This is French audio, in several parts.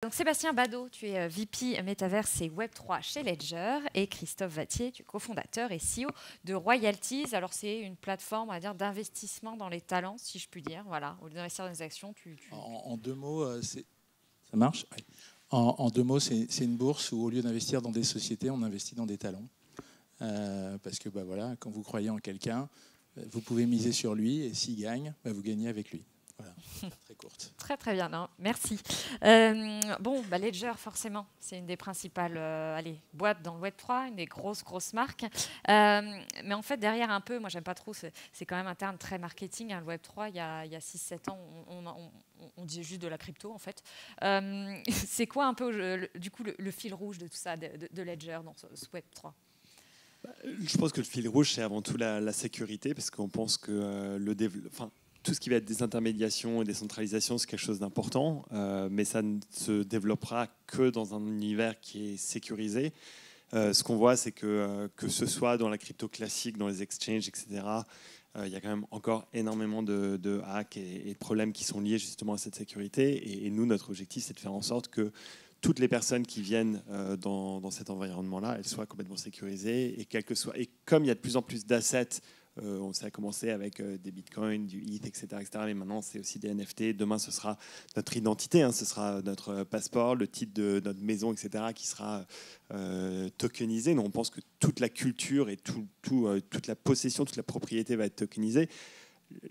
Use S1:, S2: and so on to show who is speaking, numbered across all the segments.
S1: Donc Sébastien Badeau, tu es VP Metaverse et Web3 chez Ledger et Christophe Vattier, tu es cofondateur et CEO de Royalties. Alors c'est une plateforme, on va dire, d'investissement dans les talents, si je puis dire. Voilà, au lieu d'investir dans les actions,
S2: En deux mots, ça marche. Oui. En deux mots, c'est une bourse où au lieu d'investir dans des sociétés, on investit dans des talents. Parce que voilà, quand vous croyez en quelqu'un, vous pouvez miser sur lui et s'il gagne, vous gagnez avec lui. Voilà, très courte.
S1: Très très bien, non, merci. Ledger, forcément, c'est une des principales boîtes dans le Web3, une des grosses marques. Mais en fait, derrière un peu, moi j'aime pas trop, c'est quand même un terme très marketing. Hein, le Web3, il y a 6-7 ans, on disait juste de la crypto en fait. C'est quoi un peu, du coup, le fil rouge de tout ça, de Ledger dans ce Web3 ?
S3: Je pense que le fil rouge, c'est avant tout la sécurité, parce qu'on pense que tout ce qui va être désintermédiation et décentralisation, c'est quelque chose d'important, mais ça ne se développera que dans un univers qui est sécurisé. Ce qu'on voit, c'est que ce soit dans la crypto classique, dans les exchanges, etc., il y a quand même encore énormément de hacks et de problèmes qui sont liés justement à cette sécurité. Et nous, notre objectif, c'est de faire en sorte que toutes les personnes qui viennent dans cet environnement-là, elles soient complètement sécurisées. Et comme il y a de plus en plus d'assets, ça a commencé avec des bitcoins, du ETH, etc., mais maintenant c'est aussi des NFT. Demain, ce sera notre identité, ce sera notre passeport, le titre de notre maison, etc., qui sera tokenisé. Donc, on pense que toute la culture et toute la possession, toute la propriété va être tokenisée.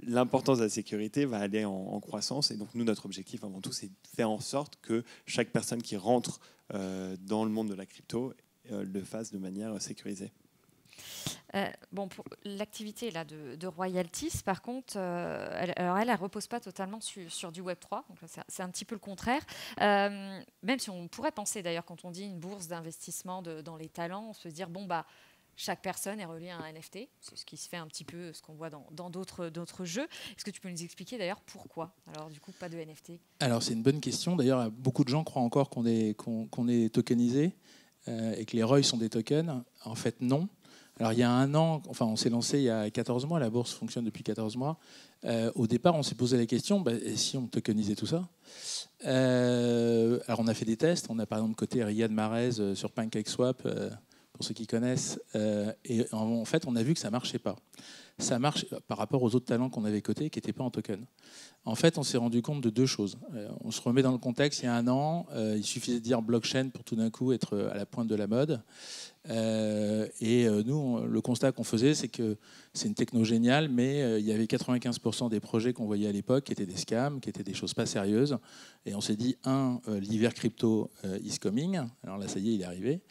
S3: L'importance de la sécurité va aller en croissance. Et donc, nous, notre objectif avant tout, c'est de faire en sorte que chaque personne qui rentre dans le monde de la crypto le fasse de manière sécurisée.
S1: Pour l'activité là, de Royalties, par contre, elle repose pas totalement sur du Web3. Donc c'est un petit peu le contraire. Même si on pourrait penser, d'ailleurs, quand on dit une bourse d'investissement dans les talents, on se dire, chaque personne est reliée à un NFT. C'est ce qui se fait un petit peu, ce qu'on voit dans d'autres jeux. Est-ce que tu peux nous expliquer, d'ailleurs, pourquoi? Alors, du coup, pas de NFT.
S2: Alors, c'est une bonne question. D'ailleurs, beaucoup de gens croient encore qu'on est tokenisé et que les ROI sont des tokens. En fait, non. Alors, il y a un an, on s'est lancé il y a 14 mois, la bourse fonctionne depuis 14 mois. Au départ, on s'est posé la question, et si on tokenisait tout ça? Alors, on a fait des tests. On a par exemple coté Riyad Mahrez sur PancakeSwap, pour ceux qui connaissent. Et en fait, on a vu que ça ne marchait pas. Ça marche par rapport aux autres talents qu'on avait cotés qui n'étaient pas en token. En fait, on s'est rendu compte de deux choses. On se remet dans le contexte, il y a un an, il suffisait de dire blockchain pour tout d'un coup être à la pointe de la mode. Nous, le constat qu'on faisait, c'est que c'est une techno géniale, mais il y avait 95% des projets qu'on voyait à l'époque qui étaient des scams, qui étaient des choses pas sérieuses. Et on s'est dit, l'hiver crypto is coming. Alors là, ça y est, il est arrivé.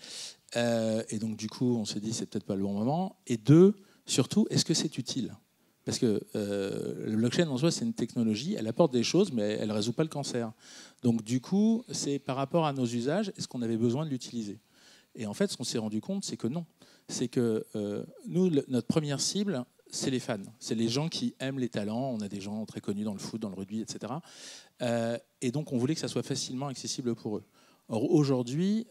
S2: Et donc, du coup, on s'est dit, c'est peut-être pas le bon moment. Et deux, surtout, est-ce que c'est utile? Parce que le blockchain en soi, c'est une technologie, elle apporte des choses, mais elle ne résout pas le cancer. Donc du coup, c'est par rapport à nos usages, est-ce qu'on avait besoin de l'utiliser? Et en fait, ce qu'on s'est rendu compte, c'est que non. C'est que nous, notre première cible, c'est les fans. C'est les gens qui aiment les talents. On a des gens très connus dans le foot, dans le rugby, etc. Et donc, on voulait que ça soit facilement accessible pour eux. Or, aujourd'hui,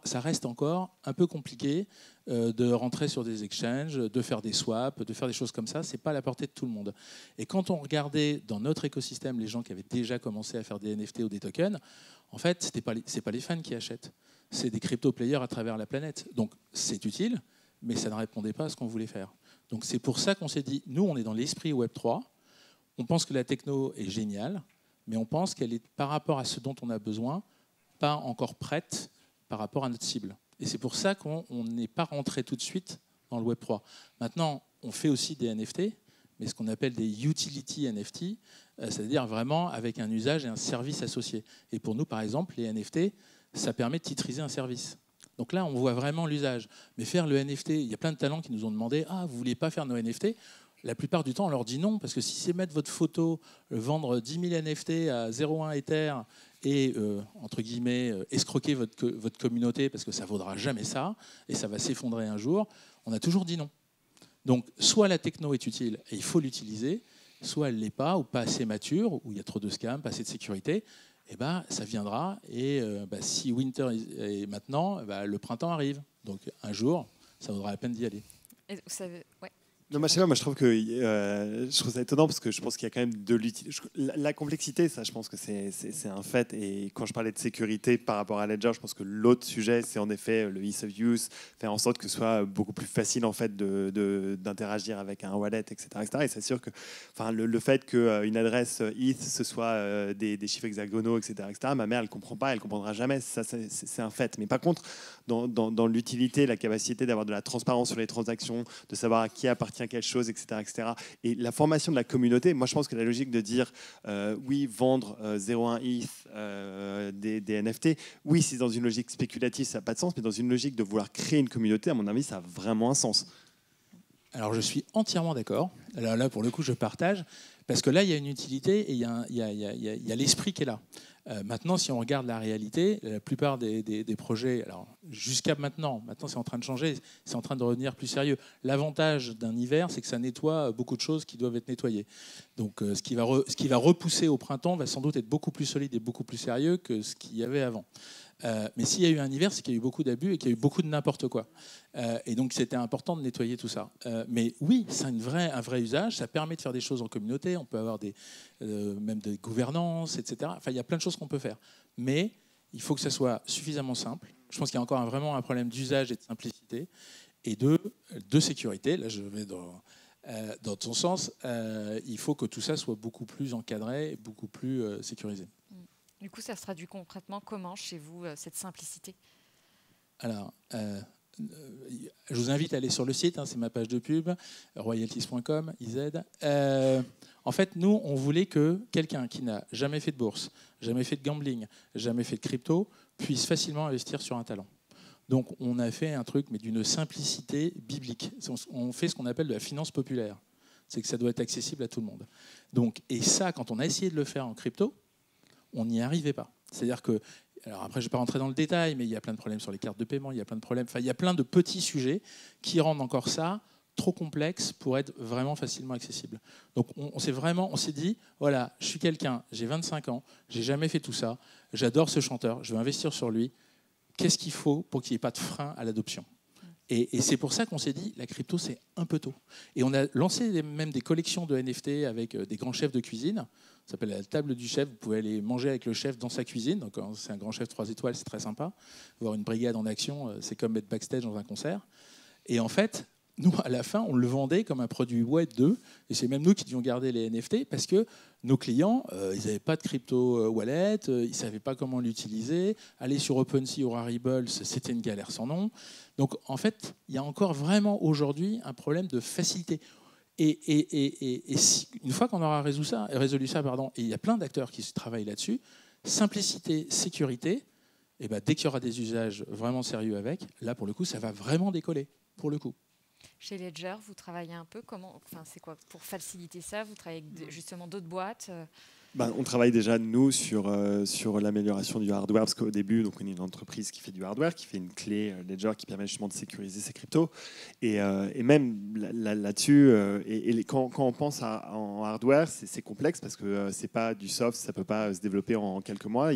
S2: ça reste encore un peu compliqué de rentrer sur des exchanges, de faire des swaps, de faire des choses comme ça. Ce n'est pas à la portée de tout le monde. Et quand on regardait dans notre écosystème les gens qui avaient déjà commencé à faire des NFT ou des tokens, en fait, ce n'est pas les fans qui achètent. C'est des crypto-players à travers la planète. Donc, c'est utile, mais ça ne répondait pas à ce qu'on voulait faire. Donc, c'est pour ça qu'on s'est dit, nous, on est dans l'esprit Web3. On pense que la techno est géniale, mais on pense qu'elle est, par rapport à ce dont on a besoin, pas encore prête par rapport à notre cible. Et c'est pour ça qu'on n'est pas rentré tout de suite dans le Web3. Maintenant, on fait aussi des NFT, mais ce qu'on appelle des utility NFT, c'est-à-dire vraiment avec un usage et un service associé. Et pour nous, par exemple, les NFT, ça permet de titriser un service. Donc là, on voit vraiment l'usage. Mais faire le NFT, il y a plein de talents qui nous ont demandé « Ah, vous ne voulez pas faire nos NFT ?» La plupart du temps, on leur dit non, parce que si c'est mettre votre photo, vendre 10 000 NFT à 0,1 Ether et, entre guillemets, escroquer votre communauté, parce que ça ne vaudra jamais ça, et ça va s'effondrer un jour, on a toujours dit non. Donc, soit la techno est utile et il faut l'utiliser, soit elle ne l'est pas, ou pas assez mature, ou il y a trop de scams, pas assez de sécurité, et ça viendra. Et si winter est maintenant, le printemps arrive. Donc, un jour, ça vaudra la peine d'y aller.
S1: Et vous savez, ouais.
S3: Non, moi, je sais pas, moi je trouve ça étonnant parce que je pense qu'il y a quand même de l'utilité. La complexité, ça, je pense que c'est un fait. Et quand je parlais de sécurité par rapport à Ledger, je pense que l'autre sujet, c'est en effet le ease of use, faire en sorte que ce soit beaucoup plus facile en fait d'interagir avec un wallet, etc., etc. Et c'est sûr que, enfin, le fait qu'une adresse ETH ce soit des chiffres hexagonaux, etc., etc. Ma mère, elle comprend pas, elle comprendra jamais. Ça, c'est un fait. Mais par contre, dans l'utilité, la capacité d'avoir de la transparence sur les transactions, de savoir à qui appartient quelle chose, etc., etc. Et la formation de la communauté, moi je pense que la logique de dire oui, vendre 0,1 ETH des NFT, oui, c'est dans une logique spéculative, ça n'a pas de sens, mais dans une logique de vouloir créer une communauté, à mon avis, ça a vraiment un sens.
S2: Alors je suis entièrement d'accord. Alors là, pour le coup, je partage, parce que là, il y a une utilité et il y a l'esprit qui est là. Maintenant, si on regarde la réalité, la plupart des projets, alors jusqu'à maintenant c'est en train de changer, c'est en train de revenir plus sérieux. L'avantage d'un hiver, c'est que ça nettoie beaucoup de choses qui doivent être nettoyées. Donc ce qui va repousser au printemps va sans doute être beaucoup plus solide et beaucoup plus sérieux que ce qu'il y avait avant. Mais s'il y a eu un hiver, c'est qu'il y a eu beaucoup d'abus et qu'il y a eu beaucoup de n'importe quoi. Et donc c'était important de nettoyer tout ça. Mais oui, c'est un vrai usage, ça permet de faire des choses en communauté, on peut avoir même des gouvernances, etc. Enfin, il y a plein de choses qu'on peut faire. Mais il faut que ça soit suffisamment simple. Je pense qu'il y a encore vraiment un problème d'usage et de simplicité. Et de sécurité, là je vais dans ton sens, il faut que tout ça soit beaucoup plus encadré et beaucoup plus sécurisé.
S1: Du coup, ça se traduit concrètement comment chez vous, cette simplicité?
S2: Alors, je vous invite à aller sur le site, c'est ma page de pub, royalties.com, IZ. En fait, nous, on voulait que quelqu'un qui n'a jamais fait de bourse, jamais fait de gambling, jamais fait de crypto, puisse facilement investir sur un talent. Donc, on a fait un truc, mais d'une simplicité biblique. On fait ce qu'on appelle de la finance populaire. C'est que ça doit être accessible à tout le monde. Donc, et ça, quand on a essayé de le faire en crypto, on n'y arrivait pas. C'est-à-dire que, alors après, je ne vais pas rentrer dans le détail, mais il y a plein de problèmes sur les cartes de paiement, il y a plein de problèmes, enfin, il y a plein de petits sujets qui rendent encore ça trop complexe pour être vraiment facilement accessible. Donc on s'est dit, voilà, je suis quelqu'un, j'ai 25 ans, j'ai jamais fait tout ça, j'adore ce chanteur, je veux investir sur lui, qu'est-ce qu'il faut pour qu'il n'y ait pas de frein à l'adoption ? Et c'est pour ça qu'on s'est dit, la crypto, c'est un peu tôt. Et on a lancé même des collections de NFT avec des grands chefs de cuisine. Ça s'appelle la table du chef. Vous pouvez aller manger avec le chef dans sa cuisine. Donc, c'est un grand chef 3 étoiles, c'est très sympa. Voir une brigade en action, c'est comme être backstage dans un concert. Et en fait, nous, à la fin, on le vendait comme un produit Web 2. Et c'est même nous qui devions garder les NFT parce que nos clients, ils n'avaient pas de crypto wallet, ils ne savaient pas comment l'utiliser. Aller sur OpenSea ou Rarible, c'était une galère sans nom. Donc, en fait, il y a encore vraiment aujourd'hui un problème de facilité. Et une fois qu'on aura résolu ça, et il y a plein d'acteurs qui travaillent là-dessus, simplicité, sécurité, et ben, dès qu'il y aura des usages vraiment sérieux avec, là, pour le coup, ça va vraiment décoller, pour le coup.
S1: Chez Ledger, vous travaillez un peu c'est quoi pour faciliter ça? Vous travaillez avec justement d'autres boîtes?
S3: On travaille déjà, nous, sur l'amélioration du hardware, parce qu'au début, donc, on est une entreprise qui fait du hardware, qui fait une clé Ledger qui permet justement de sécuriser ses cryptos. Et même là-dessus, quand on pense en hardware, c'est complexe parce que c'est pas du soft, ça peut pas se développer en quelques mois.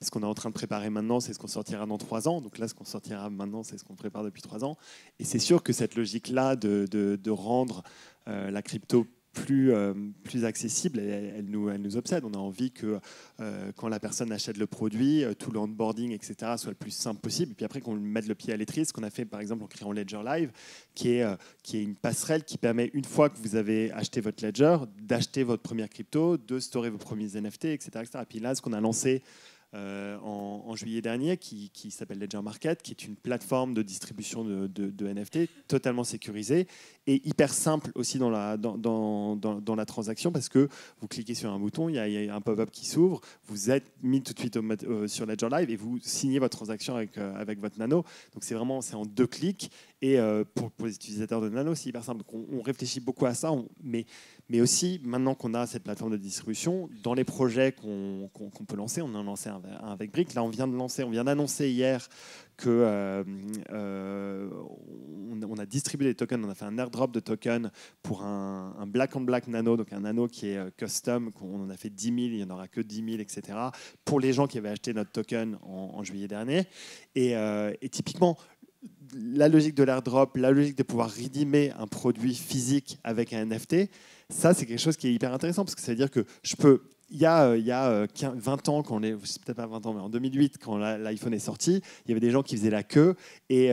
S3: Ce qu'on est en train de préparer maintenant, c'est ce qu'on sortira dans 3 ans. Donc là, ce qu'on sortira maintenant, c'est ce qu'on prépare depuis 3 ans. Et c'est sûr que cette logique-là de rendre la crypto plus accessible, elle nous obsède. On a envie que quand la personne achète le produit, tout le onboarding, etc., soit le plus simple possible. Et puis après, qu'on mette le pied à l'étrier, ce qu'on a fait par exemple en créant Ledger Live, qui est une passerelle qui permet, une fois que vous avez acheté votre Ledger, d'acheter votre première crypto, de storer vos premiers NFT, etc., etc. Et puis là, ce qu'on a lancé en juillet dernier, qui s'appelle Ledger Market, qui est une plateforme de distribution de NFT totalement sécurisée et hyper simple aussi dans la transaction, parce que vous cliquez sur un bouton, il y a un pop-up qui s'ouvre, vous êtes mis tout de suite sur Ledger Live et vous signez votre transaction avec votre Nano. Donc c'est en 2 clics. Et pour les utilisateurs de Nano, c'est hyper simple. Donc on réfléchit beaucoup à ça, mais aussi, maintenant qu'on a cette plateforme de distribution, dans les projets qu'on peut lancer, on en a lancé un avec Brick. Là, on vient d'annoncer hier qu'on a distribué les tokens, on a fait un airdrop de tokens pour un Black on Black Nano, donc un Nano qui est custom, on en a fait 10 000, il n'y en aura que 10 000, etc., pour les gens qui avaient acheté notre token en juillet dernier. Et typiquement, la logique de l'airdrop, la logique de pouvoir redeemer un produit physique avec un NFT, ça, c'est quelque chose qui est hyper intéressant parce que ça veut dire que je peux. Il y a 20 ans, peut-être pas 20 ans, mais en 2008, quand l'iPhone est sorti, il y avait des gens qui faisaient la queue et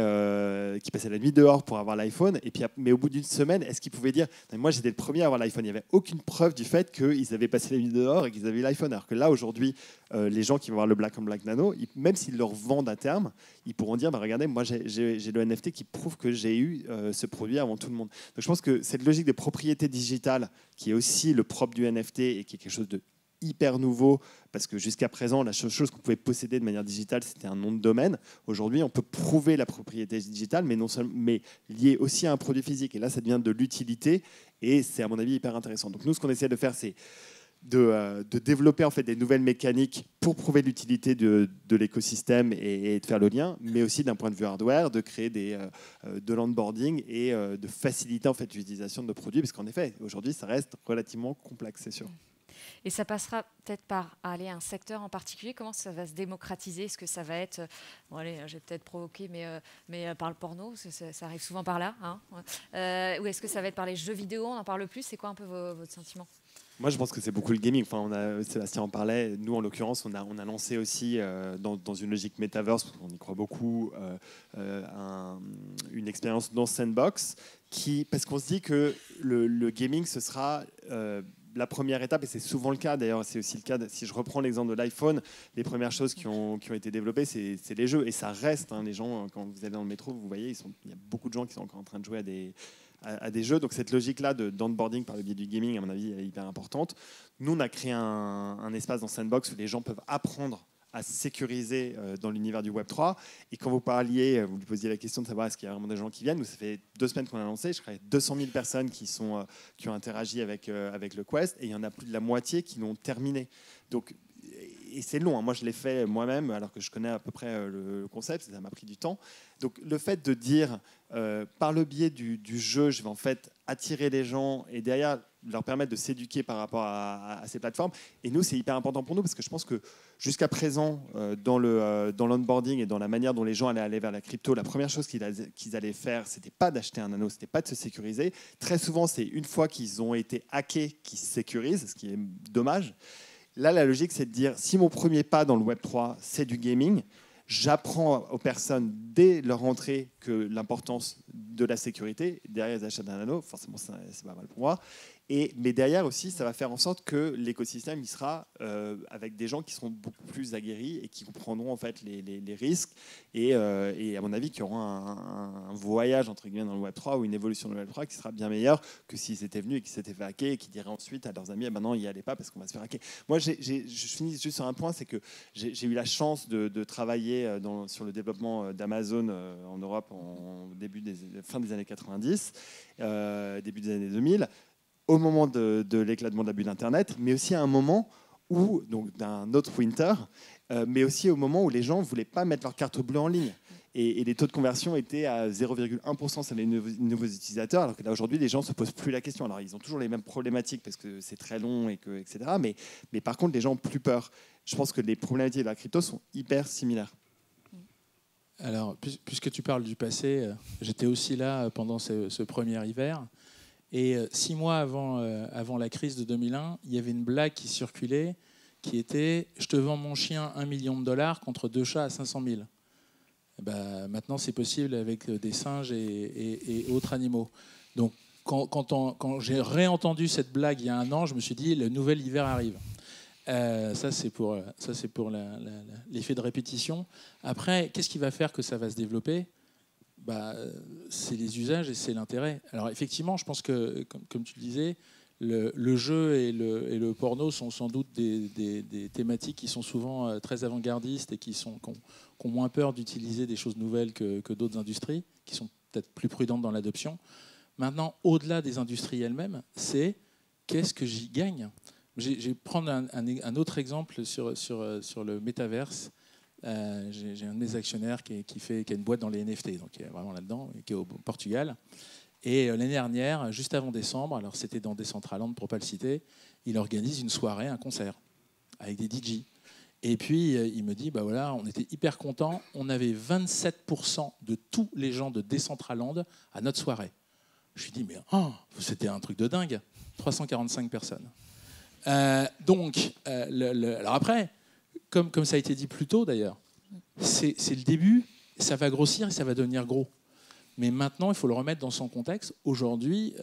S3: qui passaient la nuit dehors pour avoir l'iPhone. Mais au bout d'une semaine, est-ce qu'ils pouvaient dire moi, j'étais le premier à avoir l'iPhone. Il n'y avait aucune preuve du fait qu'ils avaient passé la nuit dehors et qu'ils avaient eu l'iPhone. Alors que là, aujourd'hui, les gens qui vont avoir le Black on Black Nano, même s'ils leur vendent à terme, ils pourront dire regardez, moi, j'ai le NFT qui prouve que j'ai eu ce produit avant tout le monde. Donc, je pense que cette logique de propriété digitale, qui est aussi le propre du NFT et qui est quelque chose de hyper nouveau, parce que jusqu'à présent, la seule chose qu'on pouvait posséder de manière digitale, c'était un nom de domaine. Aujourd'hui, on peut prouver la propriété digitale, mais liée aussi à un produit physique. Et là, ça devient de l'utilité, et c'est à mon avis hyper intéressant. Donc nous, ce qu'on essaie de faire, c'est de développer en fait des nouvelles mécaniques pour prouver l'utilité de l'écosystème et de faire le lien, mais aussi d'un point de vue hardware, de créer de l'onboarding et de faciliter en fait l'utilisation de nos produits, parce qu'en effet, aujourd'hui, ça reste relativement complexe, c'est sûr.
S1: Et ça passera peut-être par aller à un secteur en particulier. Comment ça va se démocratiser? Est-ce que ça va être, bon allez, j'ai peut-être provoqué, mais par le porno, ça arrive souvent par là, hein, ou est-ce que ça va être par les jeux vidéo? On en parle plus. C'est quoi un peu votre sentiment?
S3: Moi, je pense que c'est beaucoup le gaming. Enfin, Sébastien en parlait. Nous, en l'occurrence, on a lancé aussi dans une logique metaverse, parce qu'on y croit beaucoup, une expérience dans Sandbox, parce qu'on se dit que le gaming, ce sera la première étape, et c'est souvent le cas, d'ailleurs c'est aussi le cas, si je reprends l'exemple de l'iPhone, les premières choses qui ont été développées, c'est les jeux, et ça reste, hein, les gens, quand vous allez dans le métro, vous voyez, il y a beaucoup de gens qui sont encore en train de jouer à des jeux, donc cette logique-là d'onboarding par le biais du gaming, à mon avis, est hyper importante. Nous, on a créé un espace dans Sandbox où les gens peuvent apprendre à se sécuriser dans l'univers du Web3. Et quand vous parliez, vous lui posiez la question de savoir est-ce qu'il y a vraiment des gens qui viennent. Nous, ça fait 2 semaines qu'on a lancé. Je crois qu'il y a 200 000 personnes qui ont interagi avec le Quest, et il y en a plus de la moitié qui l'ont terminé. Donc, et c'est long, hein. Moi je l'ai fait moi-même alors que je connais à peu près le concept, ça m'a pris du temps. Donc le fait de dire par le biais du jeu, je vais en fait attirer les gens et derrière leur permettre de s'éduquer par rapport à ces plateformes. Et nous, c'est hyper important pour nous parce que je pense que jusqu'à présent, dans l'onboarding et dans la manière dont les gens allaient aller vers la crypto, la première chose qu'ils allaient faire, c'était pas d'acheter un anneau, c'était pas de se sécuriser. Très souvent, c'est une fois qu'ils ont été hackés qu'ils se sécurisent, ce qui est dommage. Là, la logique, c'est de dire, si mon premier pas dans le Web3, c'est du gaming, j'apprends aux personnes dès leur entrée que l'importance de la sécurité. Derrière, ils achètent un anneau, forcément, c'est pas mal pour moi. Mais derrière aussi, ça va faire en sorte que l'écosystème il sera avec des gens qui seront beaucoup plus aguerris et qui comprendront en fait les risques et à mon avis qui auront un voyage entre guillemets dans le Web3 ou une évolution dans le Web3 qui sera bien meilleure que s'ils étaient venus et qu'ils s'étaient fait hacker et qui diraient ensuite à leurs amis ah ben non, n'y allez pas parce qu'on va se faire hacker. Moi, je finis juste sur un point, c'est que j'ai eu la chance de travailler sur le développement d'Amazon en Europe fin des années 90, début des années 2000. Au moment de l'éclatement de l'abus d'Internet, mais aussi à un moment où, donc d'un autre winter, mais aussi au moment où les gens ne voulaient pas mettre leur carte bleue en ligne. Et les taux de conversion étaient à 0,1% sur les nouveaux utilisateurs, alors que là, aujourd'hui, les gens ne se posent plus la question. Alors, ils ont toujours les mêmes problématiques parce que c'est très long, etc. Mais par contre, les gens ont plus peur. Je pense que les problématiques de la crypto sont hyper similaires.
S2: Alors, puisque tu parles du passé, j'étais aussi là pendant ce premier hiver. Et 6 mois avant la crise de 2001, il y avait une blague qui circulait qui était « Je te vends mon chien $1 million contre 2 chats à 500 000 ». Maintenant, c'est possible avec des singes et autres animaux. Donc, quand j'ai réentendu cette blague il y a 1 an, je me suis dit « Le nouvel hiver arrive ». Ça, c'est pour l'effet de répétition. Après, qu'est-ce qui va faire que ça va se développer ? C'est les usages et c'est l'intérêt. Alors effectivement, je pense que, comme tu le disais, le jeu et le porno sont sans doute des thématiques qui sont souvent très avant-gardistes et qui ont moins peur d'utiliser des choses nouvelles que d'autres industries, qui sont peut-être plus prudentes dans l'adoption. Maintenant, au-delà des industries elles-mêmes, c'est qu'est-ce que j'y gagne ? Je vais prendre un autre exemple sur le métaverse. J'ai un de mes actionnaires qui a une boîte dans les NFT, donc qui est vraiment là-dedans, qui est au Portugal. Et l'année dernière, juste avant décembre, alors c'était dans Decentraland pour ne pas le citer, il organise une soirée, un concert avec des DJ. Et puis, il me dit, bah voilà, on était hyper contents. On avait 27% de tous les gens de Decentraland à notre soirée. Je lui dis, mais c'était un truc de dingue. 345 personnes. Alors après, comme ça a été dit plus tôt d'ailleurs, c'est le début, ça va grossir et ça va devenir gros. Mais maintenant, il faut le remettre dans son contexte. Aujourd'hui,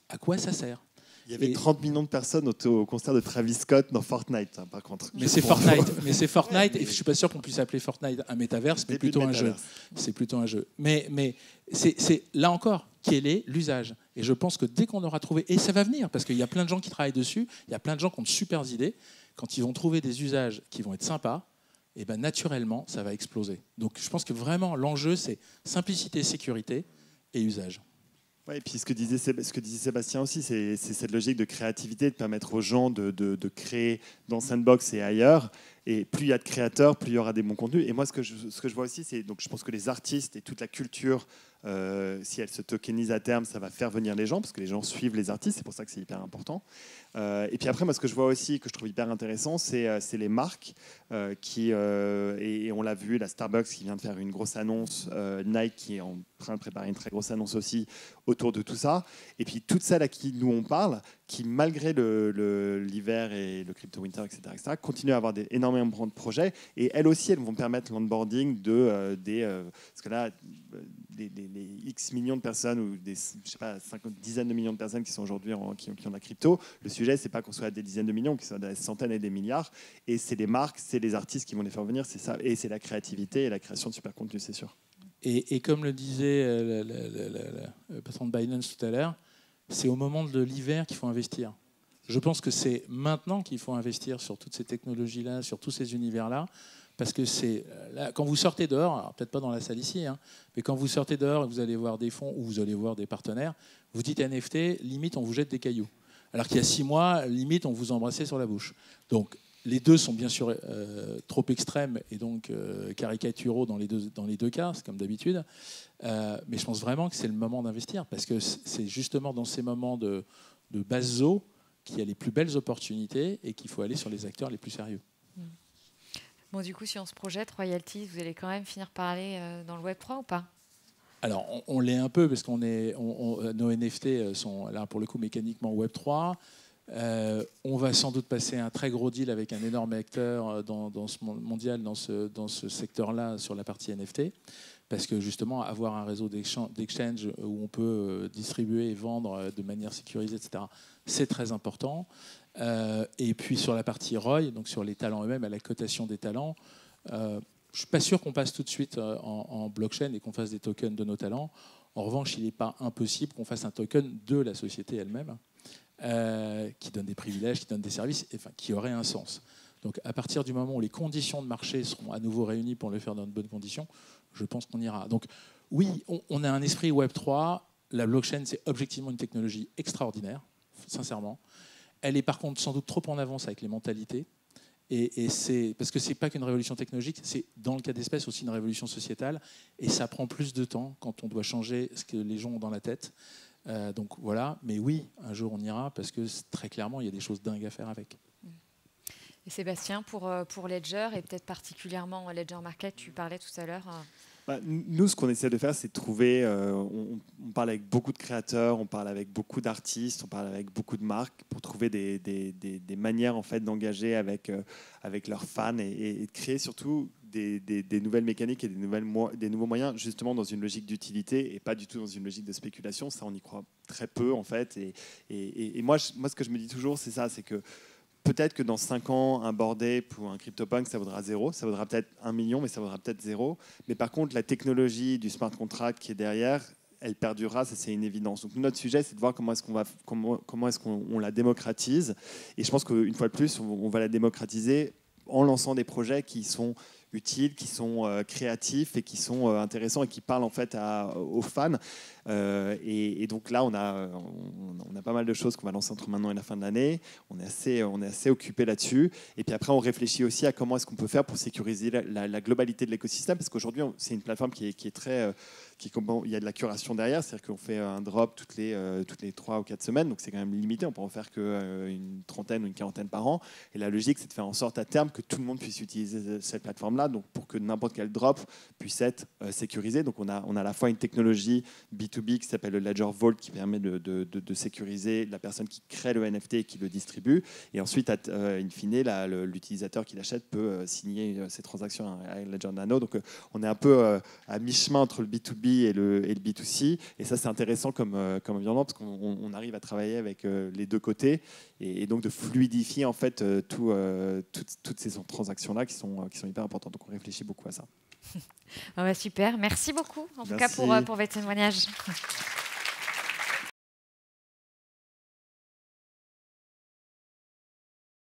S2: à quoi ça sert ?
S3: Il y avait 30 millions de personnes au concert de Travis Scott dans Fortnite, hein, par contre.
S2: Mais c'est Fortnite, et je ne suis pas sûr qu'on puisse appeler Fortnite un métaverse, mais plutôt un jeu. C'est plutôt un jeu. Mais c'est là encore, quel est l'usage ? Et je pense que dès qu'on aura trouvé, et ça va venir, parce qu'il y a plein de gens qui travaillent dessus, il y a plein de gens qui ont de super idées, quand ils vont trouver des usages qui vont être sympas, et ben naturellement, ça va exploser. Donc je pense que vraiment, l'enjeu, c'est simplicité, sécurité et usage.
S3: Ouais, et puis ce que disait Sébastien aussi, c'est cette logique de créativité, de permettre aux gens de créer dans Sandbox et ailleurs. Et plus il y a de créateurs, plus il y aura des bons contenus. Et moi, ce que je vois aussi, c'est donc je pense que les artistes et toute la culture, si elle se tokenise à terme, ça va faire venir les gens, parce que les gens suivent les artistes. C'est pour ça que c'est hyper important. Et puis après, moi, ce que je vois aussi, que je trouve hyper intéressant, c'est les marques et on l'a vu, la Starbucks qui vient de faire une grosse annonce, Nike qui est en train de préparer une très grosse annonce aussi autour de tout ça. Et puis toutes celles à qui nous on parle, qui malgré l'hiver et le crypto winter, etc., continuent à avoir énormément de projets. Et elles aussi, elles vont permettre l'onboarding parce que là, des X millions de personnes ou des dizaines de millions de personnes qui sont aujourd'hui qui ont de la crypto. Le sujet, c'est pas qu'on soit à des dizaines de millions, qu'on soit à des centaines et des milliards. Et c'est les marques, c'est les artistes qui vont les faire venir, c'est ça. Et c'est la créativité et la création de super contenus, c'est sûr.
S2: Et comme le disait le patron de Binance tout à l'heure, c'est au moment de l'hiver qu'il faut investir. Je pense que c'est maintenant qu'il faut investir sur toutes ces technologies-là, sur tous ces univers-là, parce que c'est là, quand vous sortez dehors, alors peut-être pas dans la salle ici, mais quand vous sortez dehors et vous allez voir des fonds ou vous allez voir des partenaires, vous dites NFT, limite on vous jette des cailloux. Alors qu'il y a 6 mois, limite on vous embrassait sur la bouche. Donc les deux sont bien sûr trop extrêmes et donc caricaturaux dans les deux cas, c'est comme d'habitude. Mais je pense vraiment que c'est le moment d'investir, parce que c'est justement dans ces moments de basse eau qu'il y a les plus belles opportunités et qu'il faut aller sur les acteurs les plus sérieux.
S1: Bon, du coup, si on se projette, Royalties, vous allez quand même finir par aller dans le Web3 ou pas ?
S2: Alors, on l'est un peu, parce qu'on nos NFT sont là, pour le coup, mécaniquement Web3. On va sans doute passer un très gros deal avec un énorme acteur dans ce mondial, dans ce secteur-là, sur la partie NFT. Parce que justement, avoir un réseau d'exchange où on peut distribuer et vendre de manière sécurisée, etc., c'est très important. Et puis sur la partie ROI, donc sur les talents eux-mêmes, à la cotation des talents, je ne suis pas sûr qu'on passe tout de suite en blockchain et qu'on fasse des tokens de nos talents. En revanche, il n'est pas impossible qu'on fasse un token de la société elle-même, qui donne des privilèges, qui donne des services, enfin, qui aurait un sens. Donc à partir du moment où les conditions de marché seront à nouveau réunies pour le faire dans de bonnes conditions, je pense qu'on ira. Donc oui, on a un esprit Web3. La blockchain, c'est objectivement une technologie extraordinaire, sincèrement. Elle est par contre sans doute trop en avance avec les mentalités. Et c'est parce que c'est pas qu'une révolution technologique, c'est dans le cas d'espèce aussi une révolution sociétale. Et ça prend plus de temps quand on doit changer ce que les gens ont dans la tête. Donc voilà, mais oui, un jour on ira, parce que très clairement, il y a des choses dingues à faire avec.
S1: Et Sébastien, pour Ledger, et peut-être particulièrement Ledger Market, tu parlais tout à l'heure.
S3: Nous, ce qu'on essaie de faire, c'est de trouver... on parle avec beaucoup de créateurs, on parle avec beaucoup d'artistes, on parle avec beaucoup de marques pour trouver des manières en fait, d'engager avec leurs fans et de créer surtout des nouvelles mécaniques et des nouveaux moyens, justement dans une logique d'utilité et pas du tout dans une logique de spéculation. Ça, on y croit très peu, en fait. Et moi, ce que je me dis toujours, c'est ça, c'est que peut-être que dans 5 ans, un Bored Ape ou un CryptoPunk, ça vaudra 0. Ça vaudra peut-être 1 million, mais ça vaudra peut-être 0. Mais par contre, la technologie du smart contract qui est derrière, elle perdurera, ça c'est une évidence. Donc notre sujet, c'est de voir comment est-ce qu'on la démocratise. Et je pense qu'une fois de plus, on va la démocratiser en lançant des projets qui sont utiles, qui sont créatifs et qui sont intéressants et qui parlent en fait aux fans. Et donc là, on a pas mal de choses qu'on va lancer entre maintenant et la fin de l'année. On est assez occupé là-dessus. Et puis après, on réfléchit aussi à comment est-ce qu'on peut faire pour sécuriser la globalité de l'écosystème, parce qu'aujourd'hui, c'est une plateforme qui est très il y a de la curation derrière, c'est-à-dire qu'on fait un drop toutes les 3 ou 4 semaines, donc c'est quand même limité, on peut en faire qu'une trentaine ou une quarantaine par an. Et la logique, c'est de faire en sorte à terme que tout le monde puisse utiliser cette plateforme-là, donc pour que n'importe quel drop puisse être sécurisé. Donc on a à la fois une technologie B2B qui s'appelle le Ledger Vault qui permet de sécuriser la personne qui crée le NFT et qui le distribue. Et ensuite, in fine, l'utilisateur qui l'achète peut signer ses transactions avec Ledger Nano. Donc on est un peu à mi-chemin entre le B2B et le B2C. Et ça, c'est intéressant comme environnement parce qu'on arrive à travailler avec les deux côtés et donc de fluidifier en fait toutes ces transactions-là qui sont hyper importantes. Donc on réfléchit beaucoup à ça.
S1: Super, merci beaucoup en tout cas pour votre témoignage.